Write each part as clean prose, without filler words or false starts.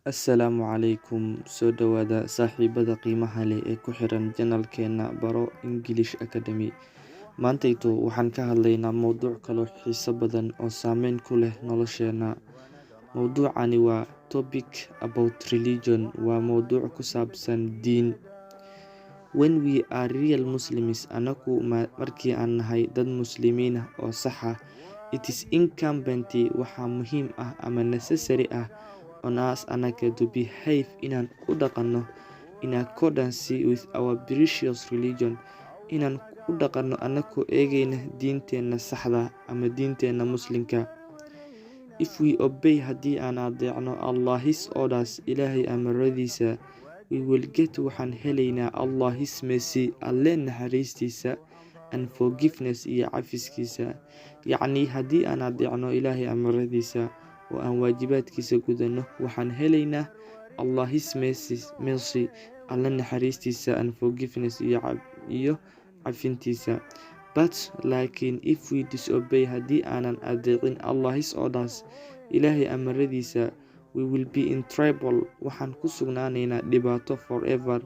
Assalaamu calaykum. Soo dhawaada saaxiibada qiimaha leh ee ku xiran janalkeena Baro English Academy. Maantaydu waxaan ka hadlaynaa mowduuc kaloo xiiso badan oo saameyn ku leh nolosheena. Mowduucani waa topic about religion. Waa mowduuc ku saabsan diin. When we are real Muslims, anagu markii aan nahay dad muslimiin ah oo sax ah, it is incumbent waxaa muhiim ah ama necessary ah on us anaga to behave inaan u dhaqanno in accordance with our precious religion, inaan u dhaqanno anagoo eegayna diinteena saxda ama diinteena muslimka. If we obey haddii aan adeecno Allah his orders, Ilaahay amaradiisa, we will get waxaan helaynaa Allah his mercy, alle naxariistiisa, and forgiveness iyo cafiskiisa. Yacni haddii aan adeecno Ilaahay amaradiisa oo aan waajibaadkiisa gudano, waxaan helaynaa Allah his mercy, alle naxariistiisa, and forgiveness iyo cafintiisa. But laakiin if we disobey haddii aanan adeecin Allah his orders, Ilaahay amaradiisa, we will be in trouble, waxaan ku sugnaanaynaa dhibaato forever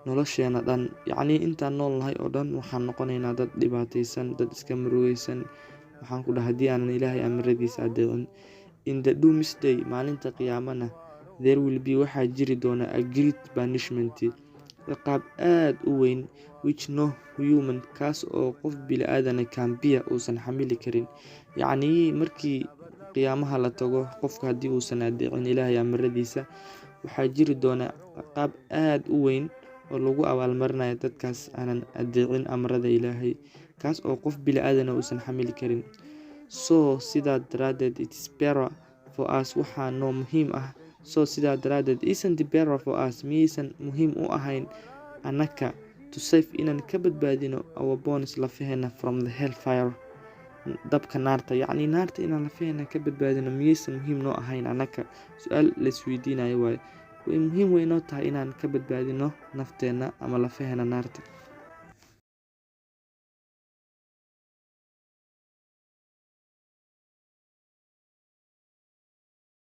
nolosheena dhan. Yacni intaan nool nahay oo dhan waxaan noqonaynaa dad dhibaataysan, dad iska murugaysan. Waxaan ku dhahay haddii aanan Ilaahay amaradiisa adeecin. In the doomsday, maalinta qiyaamana, there will be waxaa jiri doona a great punishment, ciqaab aad u weyn, which no human, kaas oo qof bili-aadana can bear uusan xamili karin. Yacni markii qiyaamaha la tago, qofka haddii uusan adeecin Ilaahay amaradiisa, waxaa jiri doona ciqaab aad u weyn oo lagu abaalmarinayo dadkaas aanan adeecin amarada Ilaahay, kaas oo qof bili-aadana uusan xamili karin. So sidaa daraadeed, it is better for us, waxaa noo muhiim ah. So sidaa daraadeed, isn't it better for us, miyaysan muhiim u ahayn anaka to save inaan ka badbaadino our bones lafaheena from the hellfire, dabka naarta. Yacni naarta inaan lafaheena ka badbaadino miyaysan muhiim noo ahayn anaka? Su-aal laisweydiinayo waaye. Way muhiim weynoo tahay inaan ka badbaadino nafteena ama lafaheena naarta.